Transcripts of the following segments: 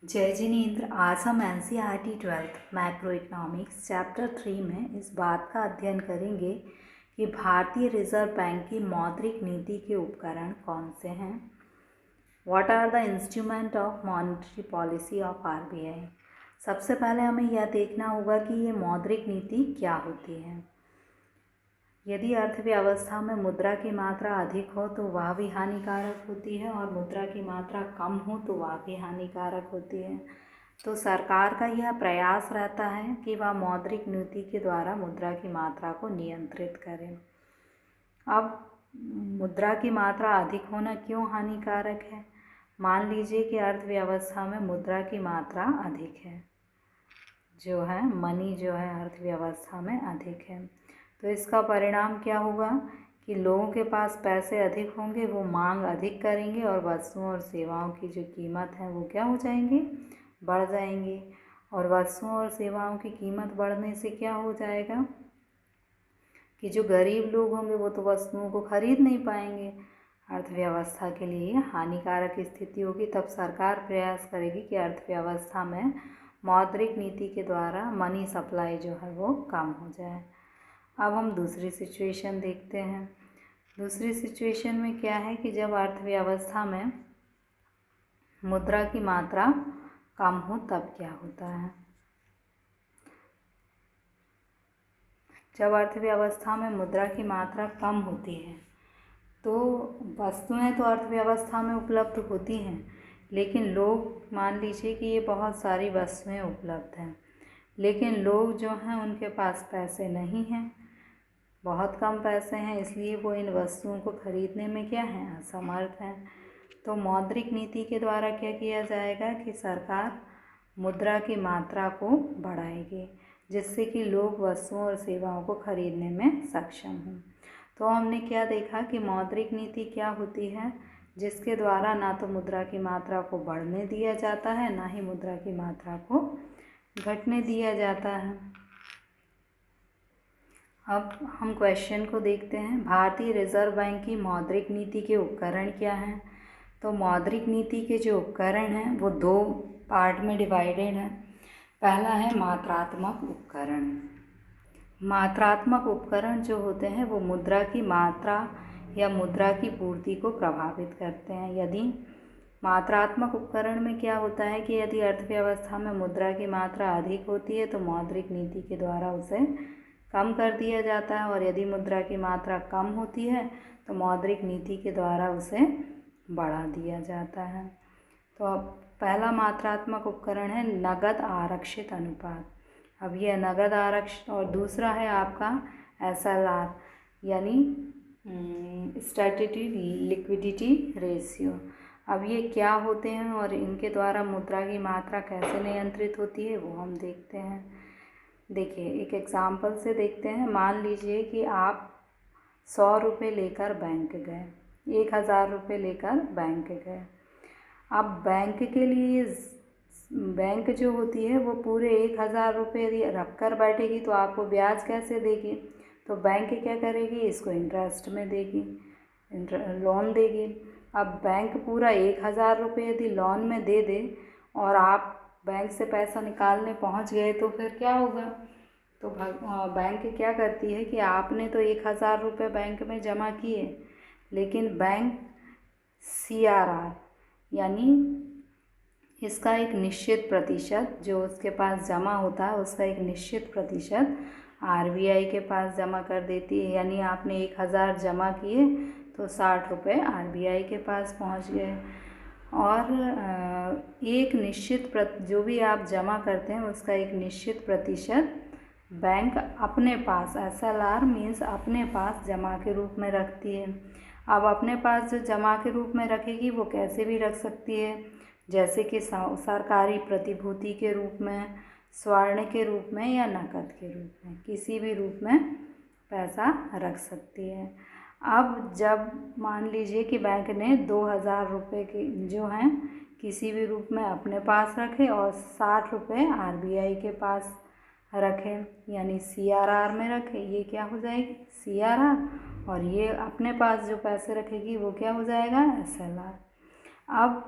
जय जिनेन्द्र। आज हम NCERT 12th macro economics chapter 3 में इस बात का अध्ययन करेंगे कि भारतीय रिजर्व बैंक की मौद्रिक नीति के उपकरण कौन से हैं। What are the instrument of monetary policy of RBI। सबसे पहले हमें यह देखना होगा कि ये मौद्रिक नीति क्या होती है। यदि अर्थव्यवस्था में मुद्रा की मात्रा अधिक हो तो वह भी हानिकारक होती है और मुद्रा की मात्रा कम हो तो वह भी हानिकारक होती है। तो सरकार का यह प्रयास रहता है कि वह मौद्रिक नीति के द्वारा मुद्रा की मात्रा को नियंत्रित करे। अब मुद्रा की मात्रा अधिक होना क्यों हानिकारक है। मान लीजिए कि अर्थव्यवस्था में मुद्रा की मात्रा अधिक है, जो है मनी जो है अर्थव्यवस्था में अधिक है, तो इसका परिणाम क्या होगा कि लोगों के पास पैसे अधिक होंगे, वो मांग अधिक करेंगे और वस्तुओं और सेवाओं की जो कीमत है वो क्या हो जाएंगी, बढ़ जाएंगी। और वस्तुओं और सेवाओं की कीमत बढ़ने से क्या हो जाएगा कि जो गरीब लोग होंगे वो तो वस्तुओं को खरीद नहीं पाएंगे। अर्थव्यवस्था के लिए हानिकारक स्थिति होगी। तब सरकार प्रयास करेगी कि अर्थव्यवस्था में मौद्रिक नीति के द्वारा मनी सप्लाई जो है वो कम हो जाए। अब हम दूसरी सिचुएशन देखते हैं। दूसरी सिचुएशन में क्या है कि जब अर्थव्यवस्था में मुद्रा की मात्रा कम हो तब क्या होता है। जब अर्थव्यवस्था में मुद्रा की मात्रा कम होती है तो वस्तुएं तो अर्थव्यवस्था में उपलब्ध होती हैं, लेकिन लोग, मान लीजिए कि ये बहुत सारी वस्तुएं उपलब्ध हैं, लेकिन लोग जो हैं उनके पास पैसे नहीं हैं, बहुत कम पैसे हैं, इसलिए वो इन वस्तुओं को खरीदने में क्या है, असमर्थ हैं। तो मौद्रिक नीति के द्वारा क्या किया जाएगा कि सरकार मुद्रा की मात्रा को बढ़ाएगी, जिससे कि लोग वस्तुओं और सेवाओं को खरीदने में सक्षम हों। तो हमने क्या देखा कि मौद्रिक नीति क्या होती है, जिसके द्वारा ना तो मुद्रा की मात्रा को बढ़ने दिया जाता है, ना ही मुद्रा की मात्रा को घटने दिया जाता है। अब हम क्वेश्चन को देखते हैं। भारतीय रिजर्व बैंक की मौद्रिक नीति के उपकरण क्या हैं। तो मौद्रिक नीति के जो उपकरण हैं वो दो पार्ट में डिवाइडेड हैं। पहला है मात्रात्मक उपकरण। मात्रात्मक उपकरण जो होते हैं वो मुद्रा की मात्रा या मुद्रा की पूर्ति को प्रभावित करते हैं। यदि मात्रात्मक उपकरण में क्या होता है कि यदि अर्थव्यवस्था में मुद्रा की मात्रा अधिक होती है तो मौद्रिक नीति के द्वारा उसे कम कर दिया जाता है, और यदि मुद्रा की मात्रा कम होती है तो मौद्रिक नीति के द्वारा उसे बढ़ा दिया जाता है। तो अब पहला मात्रात्मक उपकरण है नगद आरक्षित अनुपात। अब यह नगद आरक्षित, और दूसरा है आपका SLR यानी स्टैट्यूटरी लिक्विडिटी रेशियो। अब ये क्या होते हैं और इनके द्वारा मुद्रा की मात्रा कैसे नियंत्रित होती है वो हम देखते हैं। देखिए, एक एग्जाम्पल से देखते हैं। मान लीजिए कि आप 100 रुपये लेकर बैंक गए, 1000 रुपये लेकर बैंक गए। अब बैंक के लिए बैंक जो होती है वो पूरे 1000 रुपये यदि रख कर बैठेगी तो आपको ब्याज कैसे देगी। तो बैंक क्या करेगी, इसको इंटरेस्ट में देगी, लोन देगी। अब बैंक पूरा 1000 रुपये यदि लोन में दे दे और आप बैंक से पैसा निकालने पहुंच गए तो फिर क्या होगा। तो बैंक क्या करती है कि आपने तो 1000 रुपये बैंक में जमा किए, लेकिन बैंक CRR यानी इसका एक निश्चित प्रतिशत जो उसके पास जमा होता है उसका एक निश्चित प्रतिशत RBI के पास जमा कर देती है। यानी आपने 1000 जमा किए तो 60 रुपये RBI के पास पहुंच गए, और एक निश्चित जो भी आप जमा करते हैं उसका एक निश्चित प्रतिशत बैंक अपने पास, SLR मीन्स अपने पास जमा के रूप में रखती है। अब अपने पास जो जमा के रूप में रखेगी वो कैसे भी रख सकती है, जैसे कि सरकारी प्रतिभूति के रूप में, स्वर्ण के रूप में या नकद के रूप में, किसी भी रूप में पैसा रख सकती है। अब जब मान लीजिए कि बैंक ने 2000 रुपये के जो हैं किसी भी रूप में अपने पास रखे और 60 रुपये RBI के पास रखे, यानी CRR में रखे, ये क्या हो जाएगी CRR, और ये अपने पास जो पैसे रखेगी वो क्या हो जाएगा SLR। अब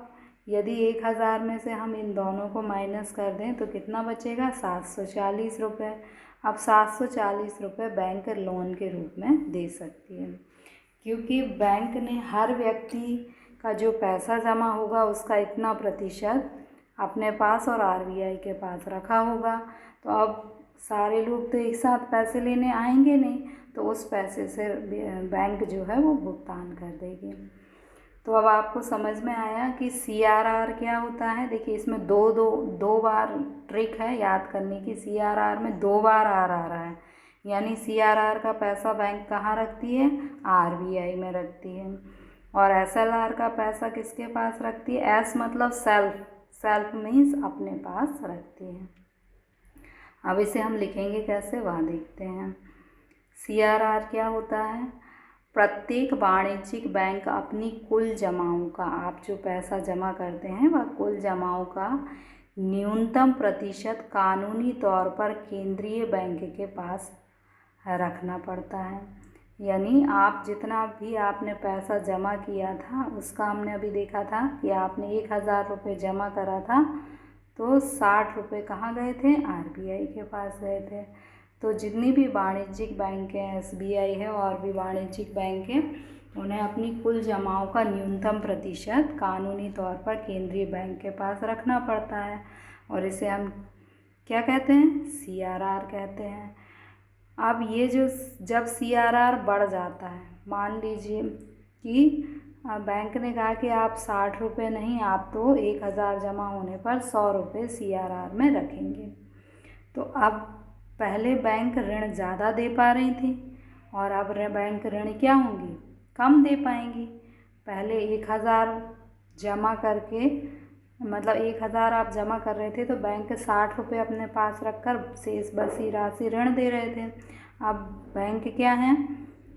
यदि 1000 में से हम इन दोनों को माइनस कर दें तो कितना बचेगा, 740 रुपये। अब 740 रुपये बैंक लोन के रूप में दे सकती है, क्योंकि बैंक ने हर व्यक्ति का जो पैसा जमा होगा उसका इतना प्रतिशत अपने पास और आरबीआई के पास रखा होगा। तो अब सारे लोग तो एक साथ पैसे लेने आएंगे नहीं, तो उस पैसे से बैंक जो है वो भुगतान कर देगी। तो अब आपको समझ में आया कि CRR क्या होता है। देखिए इसमें दो बार ट्रिक है याद करने की। CRR में 2 बार आर आ रहा है, यानी CRR का पैसा बैंक कहाँ रखती है, आरबीआई में रखती है। और SLR का पैसा किसके पास रखती है, S मतलब सेल्फ मीन्स अपने पास रखती है। अब इसे हम लिखेंगे कैसे वह देखते हैं। CRR क्या होता है, प्रत्येक वाणिज्यिक बैंक अपनी कुल जमाओं का, आप जो पैसा जमा करते हैं वह कुल जमाओं का न्यूनतम प्रतिशत कानूनी तौर पर केंद्रीय बैंक के पास रखना पड़ता है। यानी आप जितना भी आपने पैसा जमा किया था उसका हमने अभी देखा था कि आपने 1000 रुपये जमा करा था, तो 60 रुपये कहाँ गए थे, आरबीआई के पास गए थे। तो जितनी भी वाणिज्यिक बैंक हैं, SBI है और भी वाणिज्यिक बैंक हैं, उन्हें अपनी कुल जमाओं का न्यूनतम प्रतिशत कानूनी तौर पर केंद्रीय बैंक के पास रखना पड़ता है, और इसे हम क्या कहते हैं, CRR कहते हैं। अब ये जो जब CRR बढ़ जाता है, मान लीजिए कि बैंक ने कहा कि आप 60 रुपये नहीं, आप तो 1000 जमा होने पर 100 रुपये CRR में रखेंगे। तो अब पहले बैंक ऋण ज़्यादा दे पा रही थी और अब बैंक ऋण क्या होंगी, कम दे पाएंगी। पहले 1000 जमा करके, मतलब 1000 आप जमा कर रहे थे तो बैंक 60 रुपये अपने पास रखकर शेष बची राशि ऋण दे रहे थे। अब बैंक क्या है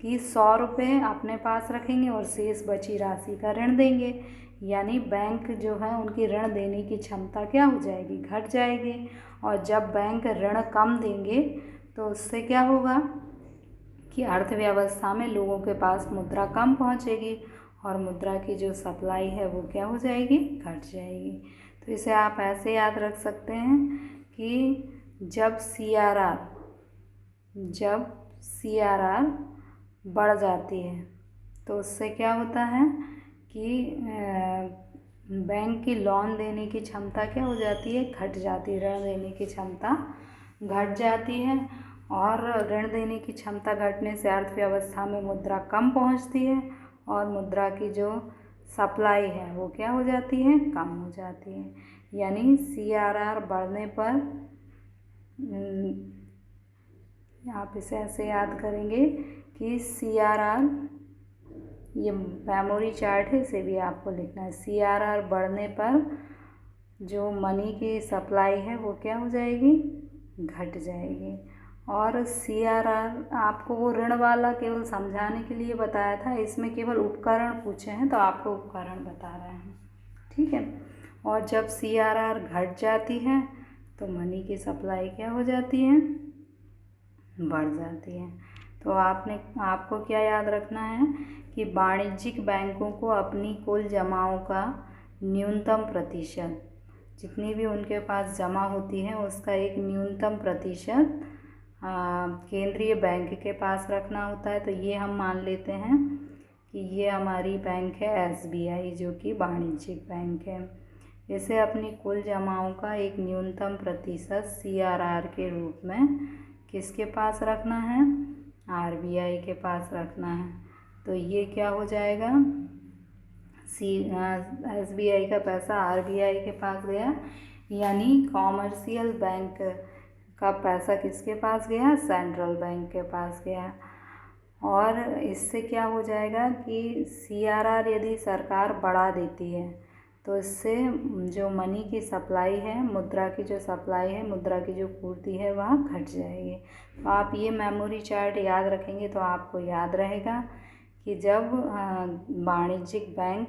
कि 100 रुपये अपने पास रखेंगे और शेष बची राशि का ऋण देंगे, यानी बैंक जो है उनकी ऋण देने की क्षमता क्या हो जाएगी, घट जाएगी। और जब बैंक ऋण कम देंगे तो उससे क्या होगा कि अर्थव्यवस्था में लोगों के पास मुद्रा कम पहुंचेगी और मुद्रा की जो सप्लाई है वो क्या हो जाएगी, घट जाएगी। तो इसे आप ऐसे याद रख सकते हैं कि जब CRR बढ़ जाती है तो उससे क्या होता है कि बैंक की लोन देने की क्षमता क्या हो जाती है, घट जाती है। ऋण देने की क्षमता घट जाती है और ऋण देने की क्षमता घटने से अर्थव्यवस्था में मुद्रा कम पहुंचती है और मुद्रा की जो सप्लाई है वो क्या हो जाती है, कम हो जाती है। यानी CRR बढ़ने पर आप इसे ऐसे याद करेंगे कि CRR, ये मेमोरी चार्ट है, इसे भी आपको लिखना है। CRR बढ़ने पर जो मनी की सप्लाई है वो क्या हो जाएगी, घट जाएगी। और CRR आपको वो ऋण वाला केवल समझाने के लिए बताया था, इसमें केवल उपकरण पूछे हैं तो आपको उपकरण बता रहे हैं, ठीक है। और जब CRR घट जाती है तो मनी की सप्लाई क्या हो जाती है, बढ़ जाती है। तो आपको क्या याद रखना है कि वाणिज्यिक बैंकों को अपनी कुल जमाओं का न्यूनतम प्रतिशत, जितनी भी उनके पास जमा होती है उसका एक न्यूनतम प्रतिशत केंद्रीय बैंक के पास रखना होता है। तो ये हम मान लेते हैं कि ये हमारी बैंक है SBI, जो कि वाणिज्यिक बैंक है। इसे अपनी कुल जमाओं का एक न्यूनतम प्रतिशत CRR के रूप में किसके पास रखना है, RBI के पास रखना है। तो ये क्या हो जाएगा, SBI का पैसा RBI के पास गया, यानी कॉमर्शियल बैंक का पैसा किसके पास गया, सेंट्रल बैंक के पास गया। और इससे क्या हो जाएगा कि CRR यदि सरकार बढ़ा देती है तो इससे जो मनी की सप्लाई है, मुद्रा की जो सप्लाई है, मुद्रा की जो पूर्ति है वह घट जाएगी। तो आप ये मेमोरी चार्ट याद रखेंगे तो आपको याद रहेगा कि जब वाणिज्यिक बैंक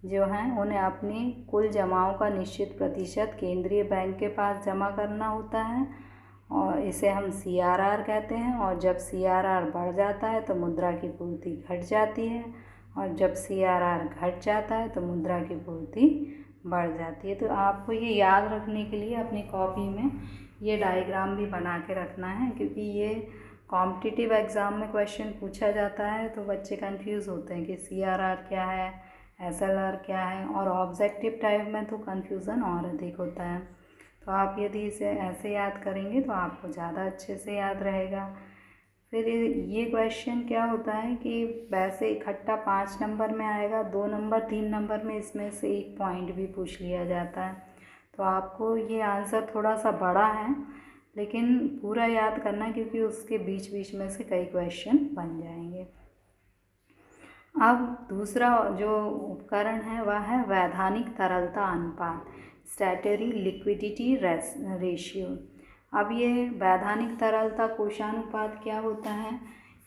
जो हैं उन्हें अपनी कुल जमाओं का निश्चित प्रतिशत केंद्रीय बैंक के पास जमा करना होता है और इसे हम CRR कहते हैं। और जब CRR बढ़ जाता है तो मुद्रा की पूर्ति घट जाती है और जब CRR घट जाता है तो मुद्रा की पूर्ति बढ़ जाती है। तो आपको ये याद रखने के लिए अपनी कॉपी में ये डायग्राम भी बना के रखना है, क्योंकि ये कॉम्पिटिटिव एग्ज़ाम में क्वेश्चन पूछा जाता है तो बच्चे कंफ्यूज होते हैं कि CRR क्या है, SLR क्या है, और ऑब्जेक्टिव टाइप में तो कंफ्यूज़न और अधिक होता है। तो आप यदि इसे ऐसे याद करेंगे तो आपको ज़्यादा अच्छे से याद रहेगा। फिर ये क्वेश्चन क्या होता है कि वैसे इकट्ठा 5 नंबर में आएगा, 2 नंबर 3 नंबर में इसमें से एक पॉइंट भी पूछ लिया जाता है। तो आपको ये आंसर थोड़ा सा बड़ा है, लेकिन पूरा याद करना, क्योंकि उसके बीच बीच में से कई क्वेश्चन बन जाएंगे। अब दूसरा जो उपकरण है वह है वैधानिक तरलता अनुपात, स्टैट्यूटरी लिक्विडिटी रेशियो। अब ये वैधानिक तरलता कोशानुपात क्या होता है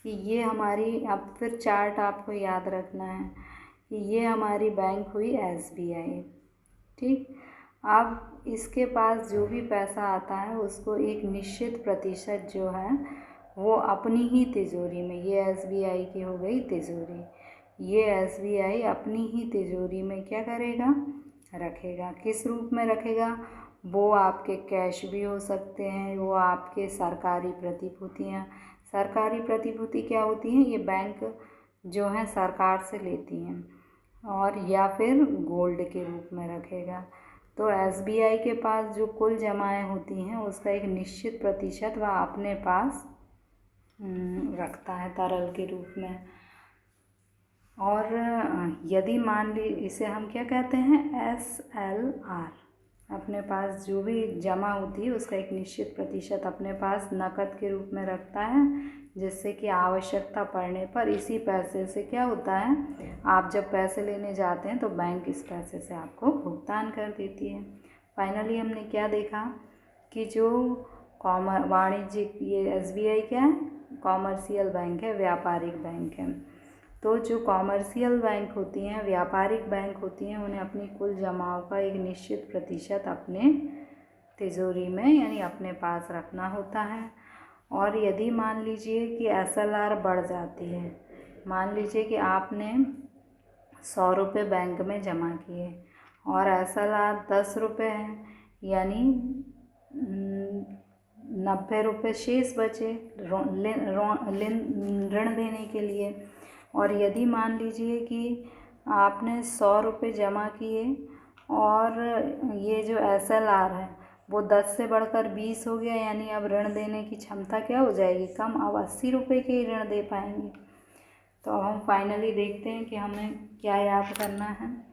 कि ये हमारी, अब फिर चार्ट आपको याद रखना है कि ये हमारी बैंक हुई SBI, ठीक। अब इसके पास जो भी पैसा आता है उसको एक निश्चित प्रतिशत जो है वो अपनी ही तिजोरी में, ये SBI की हो गई तिजोरी, ये SBI अपनी ही तिजोरी में क्या करेगा, रखेगा। किस रूप में रखेगा, वो आपके कैश भी हो सकते हैं, वो आपके सरकारी प्रतिभूतियाँ, सरकारी प्रतिभूति क्या होती हैं, ये बैंक जो है सरकार से लेती हैं, और या फिर गोल्ड के रूप में रखेगा। तो SBI के पास जो कुल जमाएँ होती हैं उसका एक निश्चित प्रतिशत वह अपने पास रखता है तरल के रूप में। और यदि मान ली, इसे हम क्या कहते हैं, SLR, अपने पास जो भी जमा होती है उसका एक निश्चित प्रतिशत अपने पास नकद के रूप में रखता है, जिससे कि आवश्यकता पड़ने पर इसी पैसे से क्या होता है, आप जब पैसे लेने जाते हैं तो बैंक इस पैसे से आपको भुगतान कर देती है। फाइनली हमने क्या देखा कि जो वाणिज्यिक, ये SBI क्या है, कॉमर्शियल बैंक है, व्यापारिक बैंक है। तो जो कॉमर्शियल बैंक होती हैं, व्यापारिक बैंक होती हैं, उन्हें अपनी कुल जमाओं का एक निश्चित प्रतिशत अपने तिजोरी में यानी अपने पास रखना होता है। और यदि मान लीजिए कि SLR बढ़ जाती है, मान लीजिए कि आपने 100 रुपये बैंक में जमा किए और SLR 10 रुपये हैं, यानी 90 रुपये शेष बचे ऋण देने के लिए। और यदि मान लीजिए कि आपने 100 रुपये जमा किए और ये जो SLR है वो 10 से बढ़कर 20 हो गया, यानी अब ऋण देने की क्षमता क्या हो जाएगी, कम, अब 80 रुपये के ही ऋण दे पाएंगे। तो अब हम फाइनली देखते हैं कि हमें क्या याद करना है।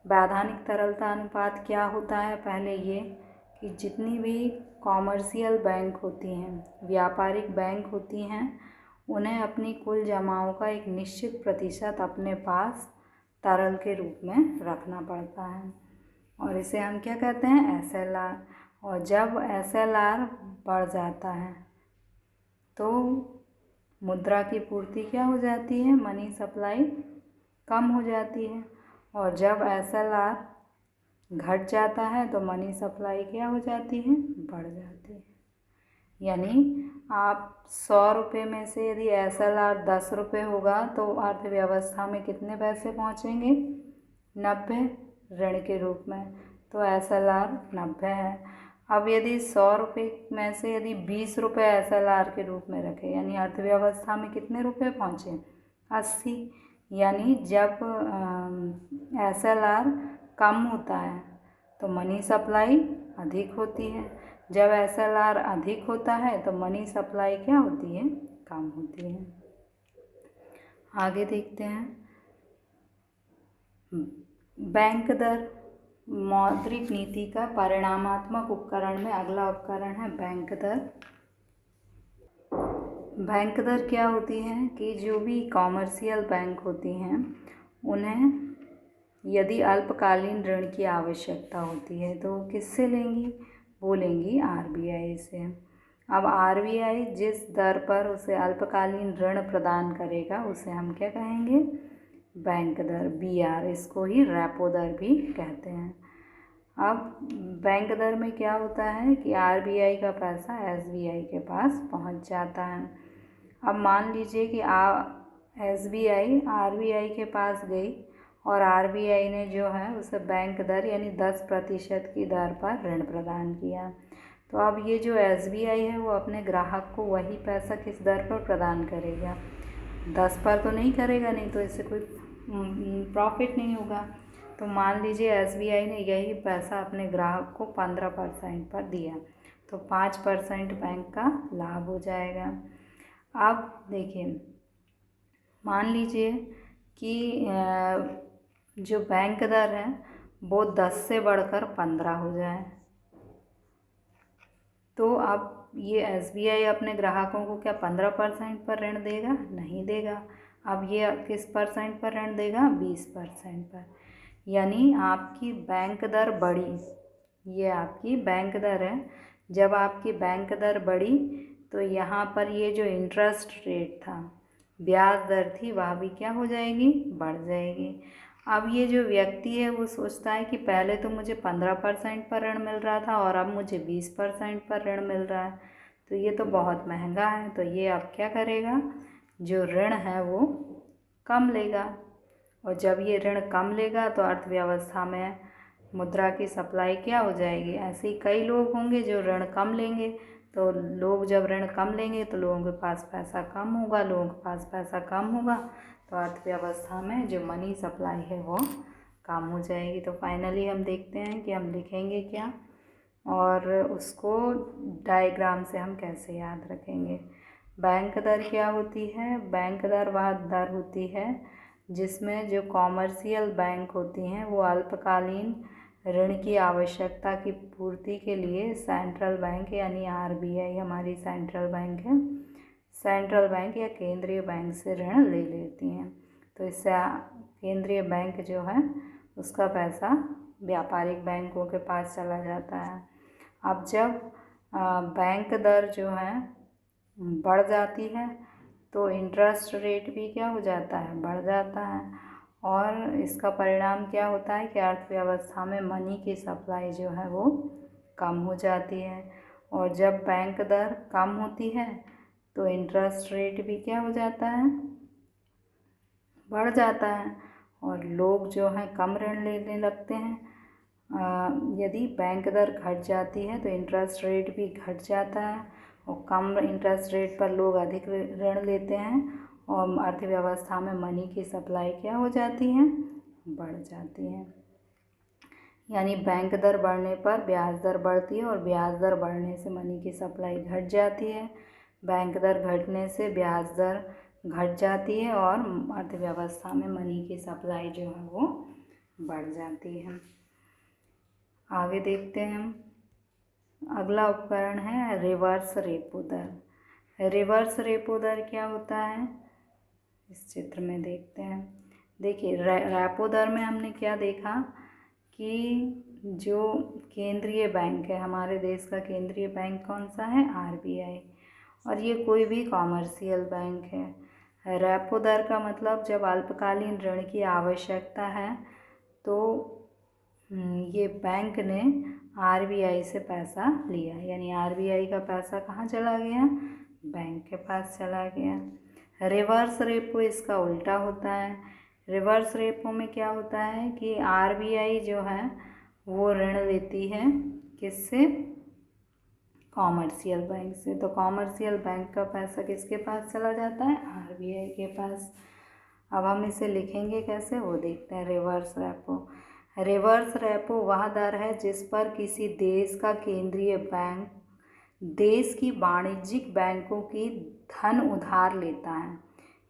वैधानिक तरलता अनुपात क्या होता है, पहले ये कि जितनी भी कॉमर्शियल बैंक होती हैं, व्यापारिक बैंक होती हैं, उन्हें अपनी कुल जमाओं का एक निश्चित प्रतिशत अपने पास तरल के रूप में रखना पड़ता है, और इसे हम क्या कहते हैं, SLR। और जब SLR बढ़ जाता है तो मुद्रा की पूर्ति क्या हो जाती है, मनी सप्लाई कम हो जाती है, और जब SLR घट जाता है तो मनी सप्लाई क्या हो जाती है, बढ़ जाती है। यानी आप 100 रुपये में से यदि SLR 10 रुपये होगा तो अर्थव्यवस्था में कितने पैसे पहुँचेंगे, 90 ऋण के रूप में, तो SLR 90 है। अब यदि 100 रुपये में से यदि 20 रुपये SLR के रूप में रखें, यानी अर्थव्यवस्था में कितने रुपये पहुँचे, 80। यानी जब SLR कम होता है तो मनी सप्लाई अधिक होती है, जब SLR अधिक होता है तो मनी सप्लाई क्या होती है, कम होती है। आगे देखते हैं, बैंक दर मौद्रिक नीति का परिणामात्मक उपकरण में अगला उपकरण है बैंक दर। बैंक दर क्या होती है कि जो भी कॉमर्शियल बैंक होती हैं उन्हें यदि अल्पकालीन ऋण की आवश्यकता होती है तो किससे लेंगी, वो लेंगी RBI से। अब RBI जिस दर पर उसे अल्पकालीन ऋण प्रदान करेगा उसे हम क्या कहेंगे, बैंक दर, BR, इसको ही रेपो दर भी कहते हैं। अब बैंक दर में क्या होता है कि RBI का पैसा SBI के पास पहुंच जाता है। अब मान लीजिए कि SBI RBI के पास गई और आरबीआई ने जो है उसे बैंक दर यानी 10% की दर पर ऋण प्रदान किया। तो अब ये जो एसबीआई है वो अपने ग्राहक को वही पैसा किस दर पर प्रदान करेगा, 10 पर तो नहीं करेगा, नहीं तो इससे कोई प्रॉफिट नहीं होगा। तो मान लीजिए एसबीआई ने यही पैसा अपने ग्राहक को 15% पर दिया, तो 5% बैंक का लाभ हो जाएगा। अब देखिए, मान लीजिए कि जो बैंक दर है वो 10 से बढ़कर 15 हो जाए, तो अब ये एसबीआई अपने ग्राहकों को क्या 15% पर ऋण देगा? नहीं देगा। अब ये किस परसेंट पर ऋण देगा? 20% पर। यानी आपकी बैंक दर बढ़ी, ये आपकी बैंक दर है। जब आपकी बैंक दर बढ़ी तो यहाँ पर ये जो इंटरेस्ट रेट था, ब्याज दर थी, वह भी क्या हो जाएगी? बढ़ जाएगी। अब ये जो व्यक्ति है वो सोचता है कि पहले तो मुझे 15% पर ऋण मिल रहा था और अब मुझे 20% पर ऋण मिल रहा है, तो ये तो बहुत महंगा है। तो ये अब क्या करेगा? जो ऋण है वो कम लेगा, और जब ये ऋण कम लेगा तो अर्थव्यवस्था में मुद्रा की सप्लाई क्या हो जाएगी? ऐसे ही कई लोग होंगे जो ऋण कम लेंगे, तो लोग जब ऋण कम लेंगे तो लोगों के पास पैसा कम होगा, लोगों के पास पैसा कम होगा तो अर्थव्यवस्था में जो मनी सप्लाई है वो कम हो जाएगी। तो फाइनली हम देखते हैं कि हम लिखेंगे क्या और उसको डायग्राम से हम कैसे याद रखेंगे। बैंक दर क्या होती है? बैंक दर वह दर होती है जिसमें जो कॉमर्शियल बैंक होती हैं वो अल्पकालीन ऋण की आवश्यकता की पूर्ति के लिए सेंट्रल बैंक यानी आरबीआई हमारी सेंट्रल बैंक है, सेंट्रल बैंक या केंद्रीय बैंक से ऋण ले लेती हैं। तो इससे केंद्रीय बैंक जो है उसका पैसा व्यापारिक बैंकों के पास चला जाता है। अब जब बैंक दर जो है बढ़ जाती है तो इंटरेस्ट रेट भी क्या हो जाता है? बढ़ जाता है, और इसका परिणाम क्या होता है कि अर्थव्यवस्था में मनी की सप्लाई जो है वो कम हो जाती है, और जब बैंक दर कम होती है तो इंटरेस्ट रेट भी क्या हो जाता है? बढ़ जाता है, और लोग जो हैं कम ऋण लेने लगते हैं। यदि बैंक दर घट जाती है तो इंटरेस्ट रेट भी घट जाता है, और कम इंटरेस्ट रेट पर लोग अधिक ऋण लेते हैं, और अर्थव्यवस्था में मनी की सप्लाई क्या हो जाती है? बढ़ जाती है। यानी बैंक दर बढ़ने पर ब्याज दर बढ़ती है, और ब्याज दर बढ़ने से मनी की सप्लाई घट जाती है। बैंक दर घटने से ब्याज दर घट जाती है और अर्थव्यवस्था में मनी की सप्लाई जो है वो बढ़ जाती है। आगे देखते हैं हम। अगला उपकरण है रिवर्स रेपो दर। रिवर्स रेपो दर क्या होता है? इस चित्र में देखते हैं। देखिए, रेपो दर में हमने क्या देखा कि जो केंद्रीय बैंक है, हमारे देश का केंद्रीय बैंक कौन सा है? आरबीआई, और ये कोई भी कॉमर्शियल बैंक है। रेपो दर का मतलब जब अल्पकालीन ऋण की आवश्यकता है तो ये बैंक ने आरबीआई से पैसा लिया, यानी आरबीआई का पैसा कहाँ चला गया? बैंक के पास चला गया। रिवर्स रेपो इसका उल्टा होता है। रिवर्स रेपो में क्या होता है कि आरबीआई जो है वो ऋण लेती है किससे? कॉमर्शियल बैंक से। तो कॉमर्शियल बैंक का पैसा किसके पास चला जाता है? आरबीआई के पास। अब हम इसे लिखेंगे कैसे, वो देखते हैं। Reverse repo. रिवर्स रेपो वह दर है जिस पर किसी देश का केंद्रीय बैंक देश की वाणिज्यिक बैंकों की धन उधार लेता है।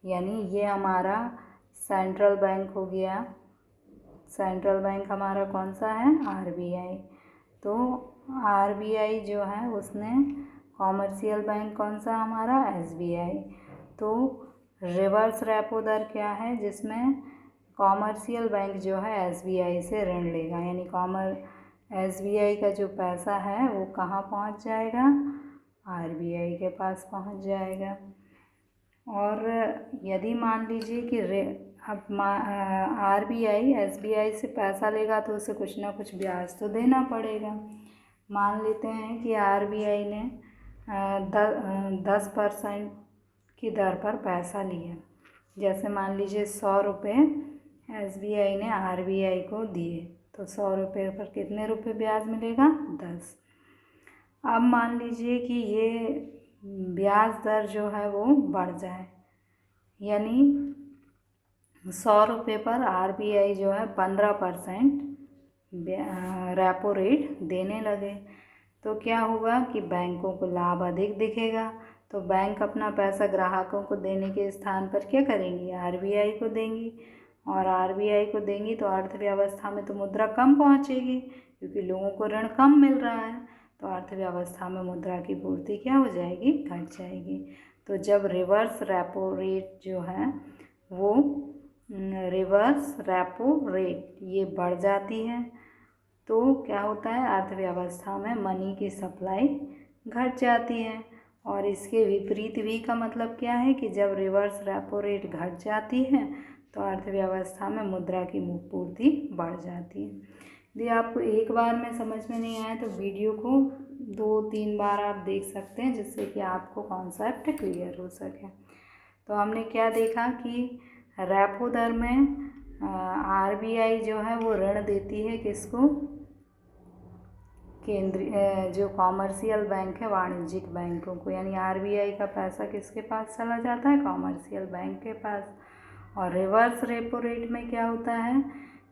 यानी ये हमारा सेंट्रल बैंक हो गया। सेंट्रल बैंक हमारा कौन सा है? आरबीआई। तो आरबीआई जो है उसने कॉमर्शियल बैंक कौन सा हमारा? एसबीआई। तो रिवर्स रेपो दर क्या है? जिसमें कॉमर्शियल बैंक जो है एसबीआई से ऋण लेगा, यानी एसबीआई का जो पैसा है वो कहाँ पहुँच जाएगा? आरबीआई के पास पहुँच जाएगा। और यदि मान लीजिए कि अब आरबीआई एसबीआई से पैसा लेगा तो उसे कुछ ना कुछ ब्याज तो देना पड़ेगा। मान लेते हैं कि आरबीआई ने 10% की दर पर पैसा लिया। जैसे मान लीजिए 100 रुपये SBI ने RBI को दिए, तो 100 रुपये पर कितने रुपये ब्याज मिलेगा? 10। अब मान लीजिए कि ये ब्याज दर जो है वो बढ़ जाए, यानी 100 रुपये पर RBI जो है 15% रेपो रेट देने लगे, तो क्या होगा कि बैंकों को लाभ अधिक दिखेगा। तो बैंक अपना पैसा ग्राहकों को देने के स्थान पर क्या करेंगी? RBI को देंगी, और RBI को देंगी तो अर्थव्यवस्था में तो मुद्रा कम पहुंचेगी, क्योंकि लोगों को ऋण कम मिल रहा है, तो अर्थव्यवस्था में मुद्रा की पूर्ति क्या हो जाएगी? घट जाएगी। तो जब रिवर्स रेपो रेट जो है वो रिवर्स रेपो रेट ये बढ़ जाती है, तो क्या होता है? अर्थव्यवस्था में मनी की सप्लाई घट जाती है। और इसके विपरीत भी का मतलब क्या है कि जब रिवर्स रेपो रेट घट जाती है तो अर्थव्यवस्था में मुद्रा की पूर्ति बढ़ जाती है। यदि आपको एक बार में समझ में नहीं आया तो वीडियो को 2-3 बार आप देख सकते हैं, जिससे कि आपको कॉन्सेप्ट क्लियर हो सके। तो हमने क्या देखा कि रेपो दर में RBI जो है वो ऋण देती है किसको? केंद्रीय जो कॉमर्शियल बैंक है, वाणिज्यिक बैंकों को, यानी RBI का पैसा किसके पास चला जाता है? कॉमर्शियल बैंक के पास। और रिवर्स रेपो रेट में क्या होता है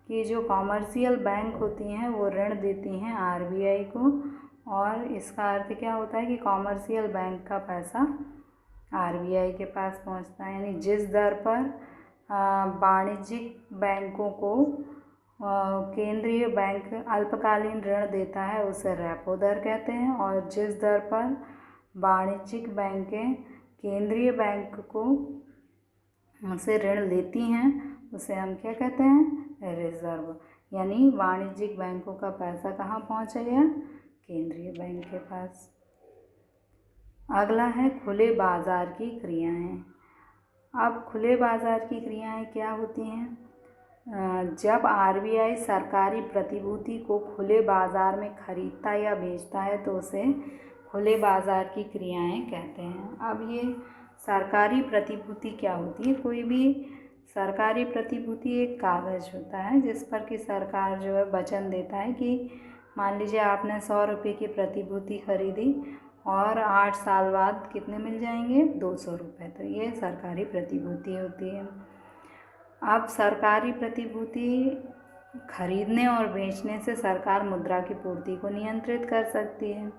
कि जो कॉमर्शियल बैंक होती हैं वो ऋण देती हैं RBI को, और इसका अर्थ क्या होता है कि कॉमर्शियल बैंक का पैसा RBI के पास पहुंचता है। यानी जिस दर पर वाणिज्यिक बैंकों को केंद्रीय बैंक अल्पकालीन ऋण देता है उसे रेपो दर कहते हैं, और जिस दर पर वाणिज्यिक बैंकें केंद्रीय बैंक को से ऋण लेती हैं उसे हम क्या कहते हैं? रिजर्व। यानी वाणिज्यिक बैंकों का पैसा कहाँ पहुँच गया? केंद्रीय बैंक के पास। अगला है खुले बाजार की क्रियाएं। अब खुले बाजार की क्रियाएं क्या होती हैं? जब RBI सरकारी प्रतिभूति को खुले बाजार में खरीदता या बेचता है तो उसे खुले बाजार की क्रियाएं कहते हैं। अब ये सरकारी प्रतिभूति क्या होती है? कोई भी सरकारी प्रतिभूति एक कागज़ होता है जिस पर कि सरकार जो है वचन देता है कि मान लीजिए आपने 100 रुपये की प्रतिभूति खरीदी और 8 साल बाद कितने मिल जाएंगे? 200 रुपये। तो ये सरकारी प्रतिभूति होती है। अब सरकारी प्रतिभूति खरीदने और बेचने से सरकार मुद्रा की पूर्ति को नियंत्रित कर सकती है।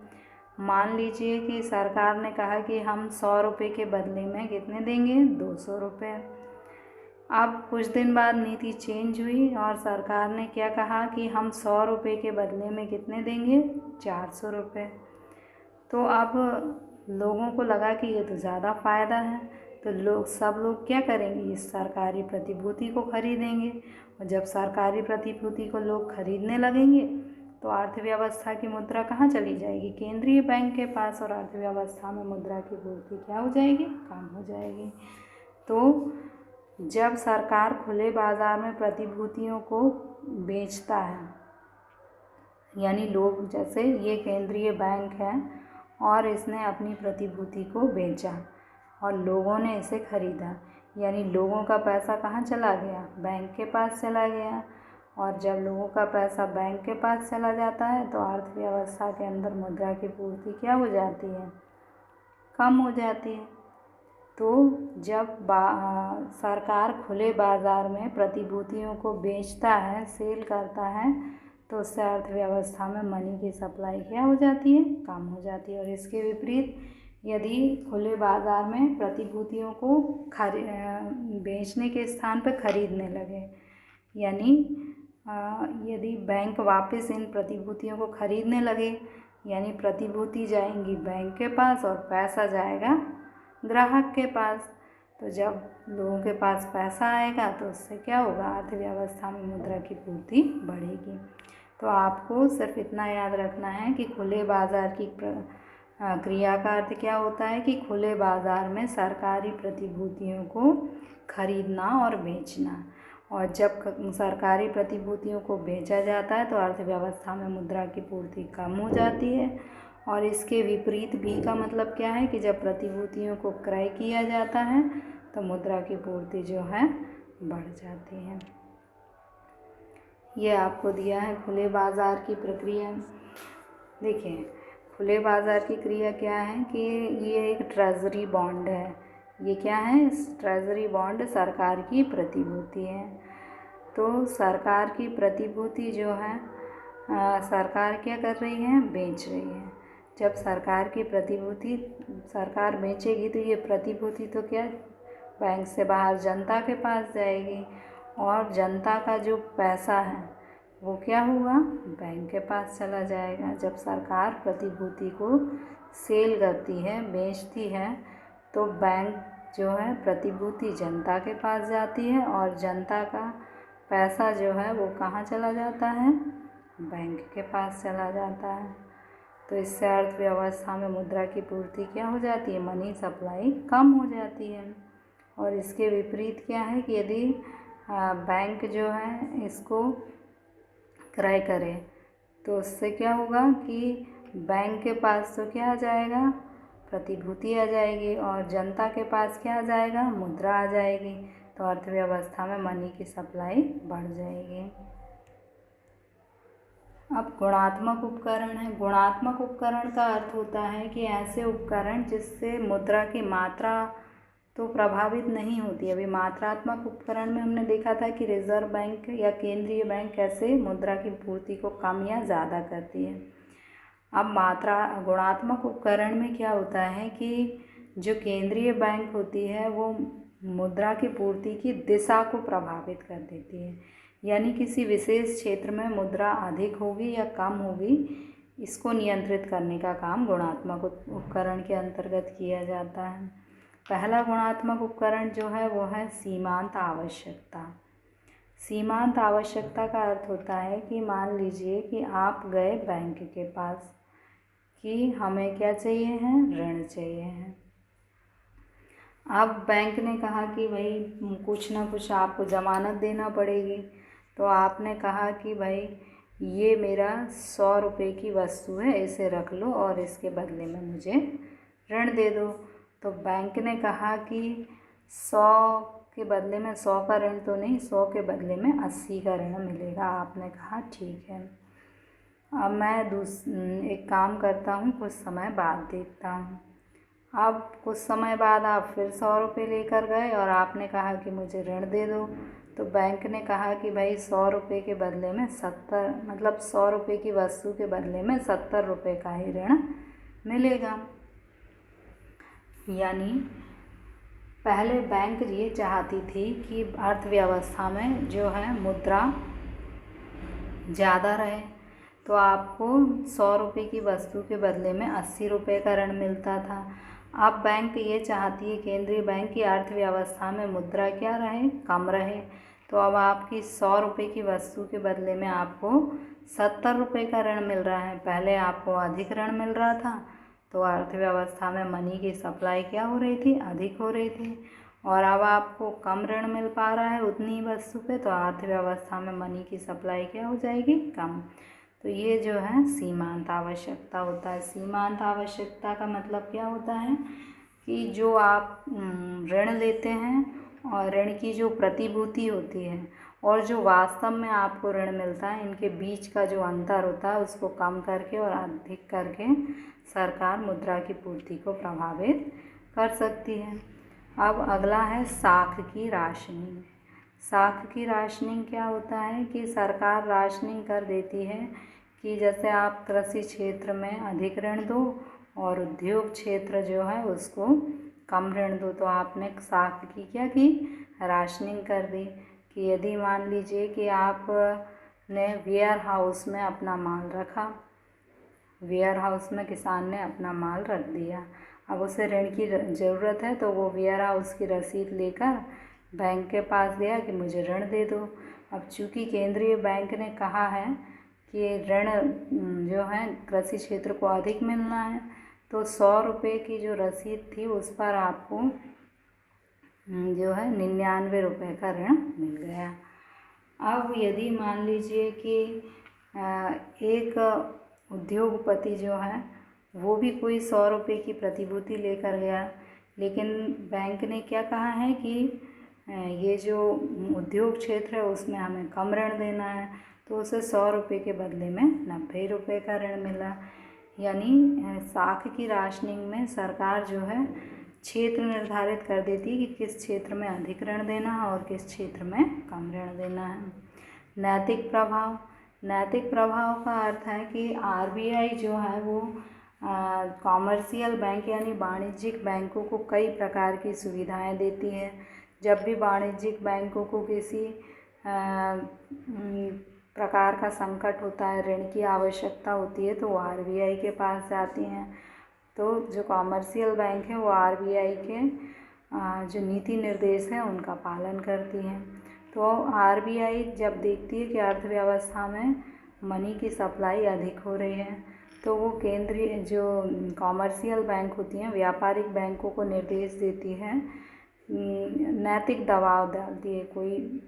मान लीजिए कि सरकार ने कहा कि हम 100 रुपये के बदले में कितने देंगे? 200 रुपये। अब कुछ दिन बाद नीति चेंज हुई और सरकार ने क्या कहा कि हम 100 रुपये के बदले में कितने देंगे? 400 रुपये। तो अब लोगों को लगा कि ये तो ज़्यादा फ़ायदा है, तो सब लोग क्या करेंगे? इस सरकारी प्रतिभूति को खरीदेंगे, और जब सरकारी प्रतिभूति को लोग खरीदने लगेंगे तो अर्थव्यवस्था की मुद्रा कहाँ चली जाएगी? केंद्रीय बैंक के पास, और अर्थव्यवस्था में मुद्रा की पूर्ति क्या हो जाएगी? कम हो जाएगी। तो जब सरकार खुले बाजार में प्रतिभूतियों को बेचता है, यानी लोग, जैसे ये केंद्रीय बैंक है और इसने अपनी प्रतिभूति को बेचा और लोगों ने इसे खरीदा, यानी लोगों का पैसा कहाँ चला गया? बैंक के पास चला गया। और जब लोगों का पैसा बैंक के पास चला जाता है तो अर्थव्यवस्था के अंदर मुद्रा की पूर्ति क्या हो जाती है? कम हो जाती है। तो जब सरकार खुले बाजार में प्रतिभूतियों को बेचता है, सेल करता है, तो उससे अर्थव्यवस्था में मनी की सप्लाई क्या हो जाती है? कम हो जाती है। और इसके विपरीत यदि खुले बाजार में प्रतिभूतियों को बेचने के स्थान पर खरीदने लगे, यानी यदि बैंक वापस इन प्रतिभूतियों को खरीदने लगे, यानी प्रतिभूति जाएंगी बैंक के पास और पैसा जाएगा ग्राहक के पास, तो जब लोगों के पास पैसा आएगा तो उससे क्या होगा? अर्थव्यवस्था में मुद्रा की पूर्ति बढ़ेगी। तो आपको सिर्फ इतना याद रखना है कि खुले बाजार की क्रिया का अर्थ क्या होता है कि खुले बाजार में सरकारी प्रतिभूतियों को खरीदना और बेचना, और जब सरकारी प्रतिभूतियों को बेचा जाता है तो अर्थव्यवस्था में मुद्रा की पूर्ति कम हो जाती है। और इसके विपरीत भी का मतलब क्या है कि जब प्रतिभूतियों को क्रय किया जाता है तो मुद्रा की पूर्ति जो है बढ़ जाती है। ये आपको दिया है खुले बाज़ार की प्रक्रिया। देखिए, खुले बाज़ार की क्रिया क्या है कि ये एक ट्रेज़री बॉन्ड है। ये क्या है? ट्रेज़री बॉन्ड सरकार की प्रतिभूति है। तो सरकार की प्रतिभूति जो है सरकार क्या कर रही है? बेच रही है। जब सरकार की प्रतिभूति सरकार बेचेगी तो ये प्रतिभूति तो क्या बैंक से बाहर जनता के पास जाएगी, और जनता का जो पैसा है वो क्या होगा? बैंक के पास चला जाएगा। जब सरकार प्रतिभूति को सेल करती है, बेचती है, तो बैंक जो है प्रतिभूति जनता के पास जाती है, और जनता का पैसा जो है वो कहाँ चला जाता है? बैंक के पास चला जाता है। तो इससे अर्थव्यवस्था में मुद्रा की पूर्ति क्या हो जाती है? मनी सप्लाई कम हो जाती है। और इसके विपरीत क्या है कि यदि बैंक जो है इसको क्रय करे तो उससे क्या होगा कि बैंक के पास तो क्या आ जाएगा? प्रतिभूति आ जाएगी, और जनता के पास क्या आ जाएगा? मुद्रा आ जाएगी। तो अर्थव्यवस्था में मनी की सप्लाई बढ़ जाएगी। अब गुणात्मक उपकरण है। गुणात्मक उपकरण का अर्थ होता है कि ऐसे उपकरण जिससे मुद्रा की मात्रा तो प्रभावित नहीं होती। अभी मात्रात्मक उपकरण में हमने देखा था कि रिजर्व बैंक या केंद्रीय बैंक कैसे मुद्रा की पूर्ति को कम या ज़्यादा करती है। अब गुणात्मक उपकरण में क्या होता है कि जो केंद्रीय बैंक होती है वो मुद्रा की पूर्ति की दिशा को प्रभावित कर देती है। यानी किसी विशेष क्षेत्र में मुद्रा अधिक होगी या कम होगी, इसको नियंत्रित करने का काम गुणात्मक उपकरण के अंतर्गत किया जाता है। पहला गुणात्मक उपकरण जो है वो है सीमांत आवश्यकता। सीमांत आवश्यकता का अर्थ होता है कि मान लीजिए कि आप गए बैंक के पास कि हमें क्या चाहिए है? ऋण चाहिए है। अब बैंक ने कहा कि भाई कुछ ना कुछ आपको ज़मानत देना पड़ेगी। तो आपने कहा कि भाई ये मेरा 100 रुपये की वस्तु है, इसे रख लो और इसके बदले में मुझे ऋण दे दो। तो बैंक ने कहा कि 100 के बदले में 100 का ऋण तो नहीं, 100 के बदले में 80 का ऋण मिलेगा। आपने कहा ठीक है। अब मैं एक काम करता हूँ, कुछ समय बाद देखता हूँ। अब कुछ समय बाद आप फिर 100 रुपये लेकर गए और आपने कहा कि मुझे ऋण दे दो। तो बैंक ने कहा कि भाई 100 रुपये के बदले में 100 रुपये की वस्तु के बदले में 70 रुपये का ही ऋण मिलेगा। यानी पहले बैंक ये चाहती थी कि अर्थव्यवस्था में जो है मुद्रा ज़्यादा रहे, तो आपको 100 रुपये की वस्तु के बदले में 80 रुपये का ऋण मिलता था। अब बैंक ये चाहती है, केंद्रीय बैंक की अर्थव्यवस्था में मुद्रा क्या रहे? कम रहे। तो अब आपकी 100 रुपये की वस्तु के बदले में आपको 70 रुपये का ऋण मिल रहा है। पहले आपको अधिक ऋण मिल रहा था, तो अर्थव्यवस्था में मनी की सप्लाई क्या हो रही थी? अधिक हो रही थी। और अब आपको कम ऋण मिल पा रहा है उतनी ही वस्तु पे, तो अर्थव्यवस्था में मनी की सप्लाई क्या हो जाएगी? कम। तो ये जो है सीमांत आवश्यकता होता है। सीमांत आवश्यकता का मतलब क्या होता है कि जो आप ऋण लेते हैं और ऋण की जो प्रतिभूति होती है और जो वास्तव में आपको ऋण मिलता है, इनके बीच का जो अंतर होता है उसको कम करके और अधिक करके सरकार मुद्रा की पूर्ति को प्रभावित कर सकती है। अब अगला है साख की राशनिंग। साख की राशनिंग क्या होता है कि सरकार राशनिंग कर देती है कि जैसे आप कृषि क्षेत्र में अधिक ऋण दो और उद्योग क्षेत्र जो है उसको कम ऋण दो। तो आपने साख की क्या की? राशनिंग कर दी कि यदि मान लीजिए कि आपने वेयर हाउस में अपना माल रखा, वेयर हाउस में किसान ने अपना माल रख दिया, अब उसे ऋण की ज़रूरत है, तो वो वेयर हाउस की रसीद लेकर बैंक के पास गया कि मुझे ऋण दे दो। अब चूँकि केंद्रीय बैंक ने कहा है कि ऋण जो है कृषि क्षेत्र को अधिक मिलना है, तो 100 रुपये की जो रसीद थी उस पर आपको जो है 99 रुपये का ऋण मिल गया। अब यदि मान लीजिए कि एक उद्योगपति जो है वो भी कोई 100 रुपये की प्रतिभूति लेकर गया, लेकिन बैंक ने क्या कहा है कि ये जो उद्योग क्षेत्र है उसमें हमें कम ऋण देना है, तो उसे 100 रुपये के बदले में 90 रुपये का ऋण मिला। यानी साख की राशनिंग में सरकार जो है क्षेत्र निर्धारित कर देती है कि किस क्षेत्र में अधिक ऋण देना है और किस क्षेत्र में कम ऋण देना है। नैतिक प्रभाव, नैतिक प्रभाव का अर्थ है कि आरबीआई जो है वो कॉमर्शियल बैंक यानी वाणिज्यिक बैंकों को कई प्रकार की सुविधाएं देती है। जब भी वाणिज्यिक बैंकों को किसी प्रकार का संकट होता है, ऋण की आवश्यकता होती है, तो वो आरबीआई के पास जाती हैं। तो जो कॉमर्शियल बैंक है वो आरबीआई के जो नीति निर्देश हैं उनका पालन करती हैं। तो आरबीआई जब देखती है कि अर्थव्यवस्था में मनी की सप्लाई अधिक हो रही है, तो वो केंद्रीय जो कॉमर्शियल बैंक होती हैं, व्यापारिक बैंकों को निर्देश देती है, नैतिक दबाव डालती है। कोई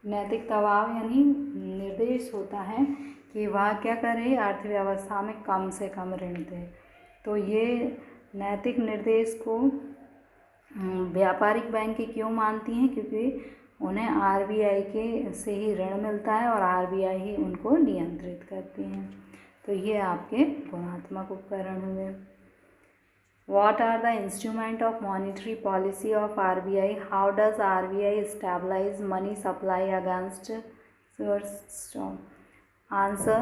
नैतिक दबाव यानी निर्देश होता है कि वह क्या करे, अर्थव्यवस्था में कम से कम ऋण दे। तो ये नैतिक निर्देश को व्यापारिक बैंक क्यों मानती हैं? क्योंकि उन्हें आरबीआई के से ही ऋण मिलता है और आरबीआई ही उनको नियंत्रित करती हैं। तो ये आपके गुणात्मक उपकरण हुए। What are the instruments of monetary policy of RBI? How does RBI stabilize money supply against storm? Answer: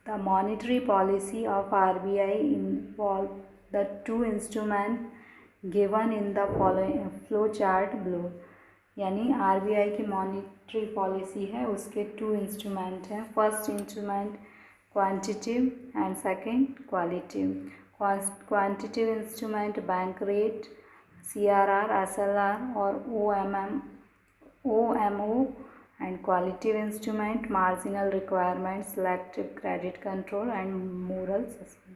the monetary policy of RBI involve the two instruments given in the following flow chart below. यानी RBI की monetary policy है, उसके 2 instrument हैं। First instrument quantitative and second qualitative. Quantitative instrument bank rate, CRR, SLR और OMO and qualitative instrument marginal requirement, selective credit control and moral suspension.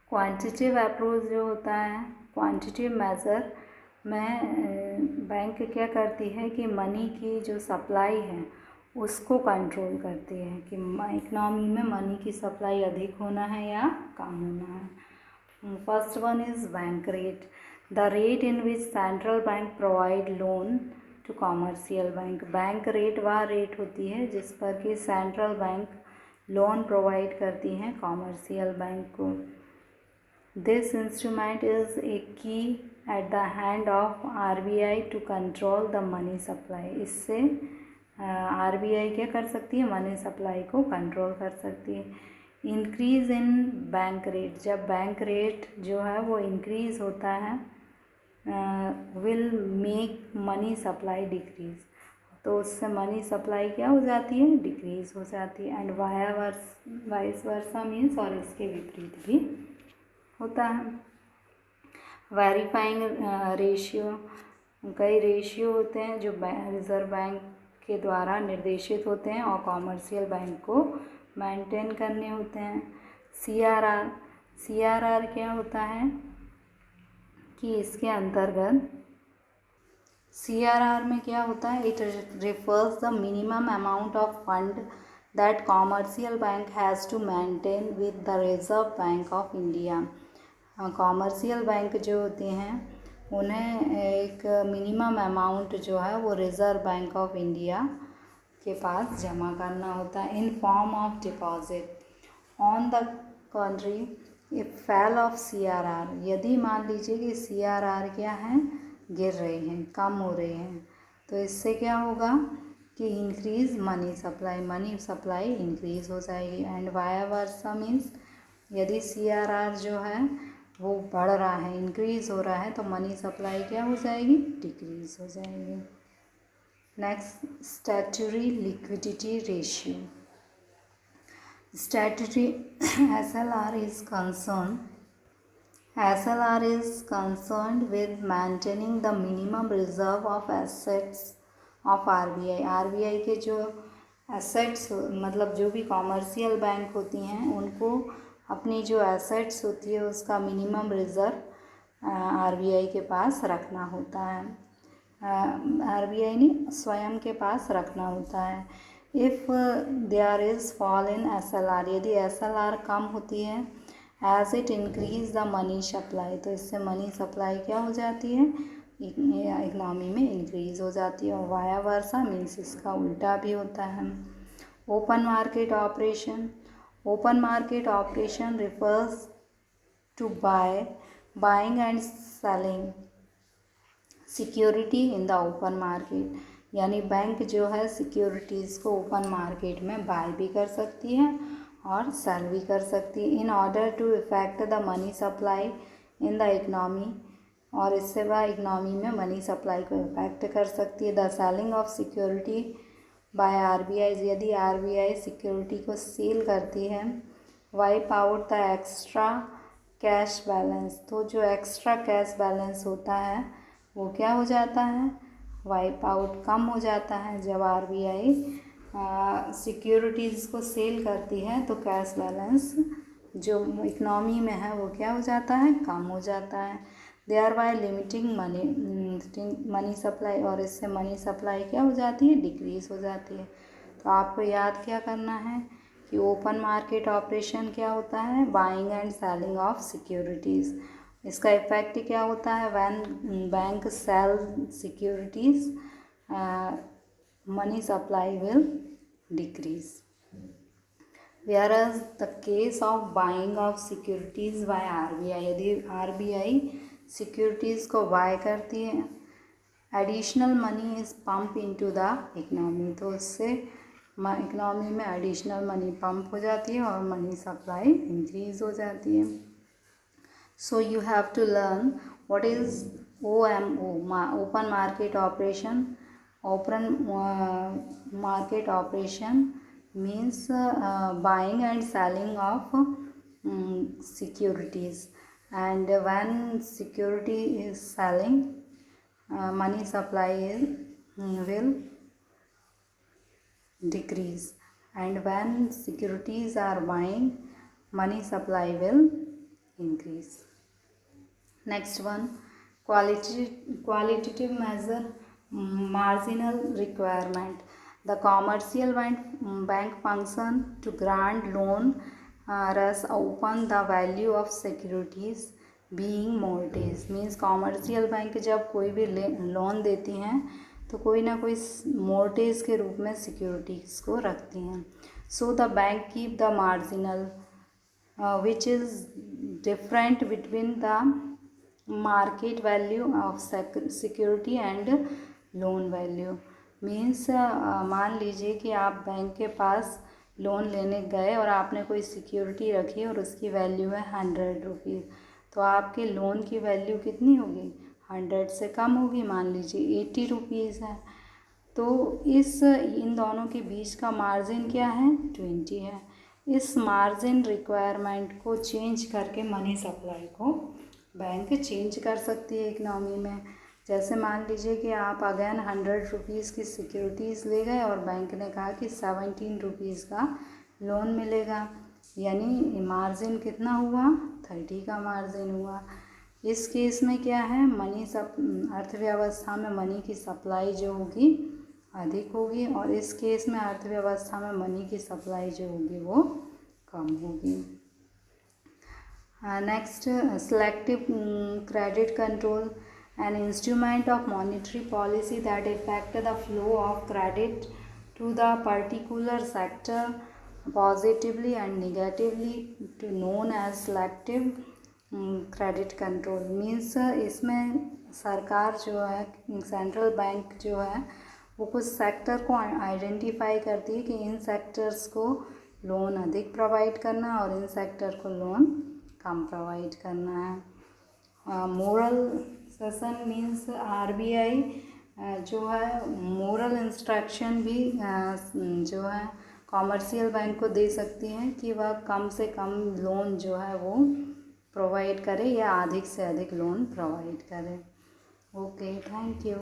Quantitative approach जो होता है, quantitative major में bank क्या करती है कि मनी की जो सप्लाई है उसको कंट्रोल करती है कि इकनॉमी में मनी की सप्लाई अधिक होना है या कम होना है। First one is bank rate, the rate in which central bank provide loan to commercial bank. Bank rate वह रेट होती है जिस पर कि सेंट्रल बैंक लोन प्रोवाइड करती हैं कॉमर्शियल बैंक को। This instrument is a key at the hand of RBI to control the money supply. इससे आरबीआई क्या कर सकती है, मनी सप्लाई को कंट्रोल कर सकती है। इंक्रीज़ इन बैंक रेट, जब बैंक रेट जो है वो इंक्रीज़ होता है, will make money supply decrease, तो उससे मनी सप्लाई क्या हो जाती है, डिक्रीज़ हो जाती है। एंड वाइस वर्सा मीन्स, और इसके विपरीत भी होता है। वेरीफाइंग रेशियो, कई रेशियो होते हैं जो रिजर्व बैंक के द्वारा निर्देशित होते हैं और कॉमर्शियल बैंक को मेंटेन करने होते हैं। सीआरआर, सीआरआर क्या होता है कि इसके अंतर्गत सीआरआर में क्या होता है, it refers the minimum amount of fund that commercial bank has to maintain with the Reserve Bank of India. Commercial bank जो होते हैं उन्हें एक मिनिमम अमाउंट जो है वो रिज़र्व बैंक ऑफ इंडिया के पास जमा करना होता है in form of deposit. On the country if फैल ऑफ सीआरआर, यदि मान लीजिए कि सीआरआर क्या है, गिर रही हैं, कम हो रही हैं, तो इससे क्या होगा कि इंक्रीज़ मनी सप्लाई इंक्रीज़ हो जाएगी। एंड वाया वर्सा मीन्स, यदि सीआरआर जो है वो बढ़ रहा है, इंक्रीज़ हो रहा है, तो मनी सप्लाई क्या हो जाएगी, डिक्रीज़ हो जाएगी। Next, statutory liquidity ratio. Statutory SLR is concerned with maintaining the minimum reserve of assets of RBI। RBI के जो एसेट्स मतलब जो भी कॉमर्शियल बैंक होती हैं उनको अपनी जो एसेट्स होती है उसका मिनिमम रिज़र्व आरबीआई के पास रखना होता है। आरबीआई ने स्वयं के पास रखना होता है। If there is fall in SLR, यदि SLR कम होती है, as it increase the money supply, तो इससे मनी सप्लाई क्या हो जाती है, इकनॉमी में इंक्रीज हो जाती है, और वाया वर्सा मीन्स इसका उल्टा भी होता है। Open market operation, open market operation refers to buying and selling security in the open market, यानी बैंक जो है सिक्योरिटीज़ को ओपन मार्केट में बाय भी कर सकती है और सेल भी कर सकती है, in order to effect the money supply in the economy, और इससे वह इकनॉमी में मनी सप्लाई को इफेक्ट कर सकती है। The selling of security by RBI, यदि आरबीआई सिक्योरिटी को सेल करती है। Wipe out the extra cash balance, तो जो एक्स्ट्रा कैश बैलेंस होता है वो क्या हो जाता है, वाइप आउट, कम हो जाता है। जब आरबीआई सिक्योरिटीज़ को सेल करती है तो कैश बैलेंस जो इकनॉमी में है वो क्या हो जाता है, कम हो जाता है। They are by limiting money supply, और इससे मनी सप्लाई क्या हो जाती है, डिक्रीज हो जाती है। तो आपको याद क्या करना है कि ओपन मार्केट ऑपरेशन क्या होता है, buying and selling of securities. इसका इफेक्ट क्या होता है, when bank sell securities money supply will decrease. Whereas the case of buying of securities by RBI, यदि RBI सिक्योरिटीज़ को बाय करती है, additional money is pump into the economy, तो उससे इकनॉमी में एडिशनल मनी पंप हो जाती है और मनी सप्लाई इंक्रीज हो जाती है। So you have to learn what is OMO, open market operation. Open market operation means buying and selling of securities, and when security is selling, money supply will decrease, and when securities are buying, money supply will increase. Next one, qualitative measure, marginal requirement. The commercial bank function to grant loan thus open the value of securities being mortgage, means commercial bank जब कोई भी loan देती हैं तो कोई ना कोई मोर्टेज के रूप में सिक्योरिटीज़ को रखती हैं। So the bank keep the marginal which is different between the market value of security and loan value, means मान लीजिए कि आप बैंक के पास लोन लेने गए और आपने कोई सिक्योरिटी रखी और उसकी वैल्यू है 100 रुपीज़, तो आपके लोन की वैल्यू कितनी होगी, 100 से कम होगी, मान लीजिए 80 रुपीज़ है। तो इन दोनों के बीच का मार्जिन क्या है, 20 है। इस मार्जिन रिक्वायरमेंट को चेंज करके मनी सप्लाई को बैंक चेंज कर सकती है इकनॉमी में। जैसे मान लीजिए कि आप अगेन 100 रुपीज़ की सिक्योरिटीज़ ले गए और बैंक ने कहा कि 17 रुपीज़ का लोन मिलेगा, यानी मार्जिन कितना हुआ, 30 का मार्जिन हुआ। इस केस में क्या है, अर्थव्यवस्था में मनी की सप्लाई जो होगी अधिक होगी, और इस केस में अर्थव्यवस्था में मनी की सप्लाई जो होगी वो कम होगी। Next, selective credit control, an instrument of monetary policy that affect the flow of credit to the particular sector positively and negatively, to known as selective credit control, means इसमें सरकार जो है, central bank जो है वो कुछ sector को identify करती है कि इन सेक्टर्स को लोन अधिक प्रोवाइड करना और इन सेक्टर को लोन कम प्रोवाइड करना है। मोरल सेशन मीन्स आरबीआई जो है मोरल इंस्ट्रक्शन भी जो है कॉमर्शियल बैंक को दे सकती हैं कि वह कम से कम लोन जो है वो प्रोवाइड करे या अधिक से अधिक लोन प्रोवाइड करे। Okay, thank you.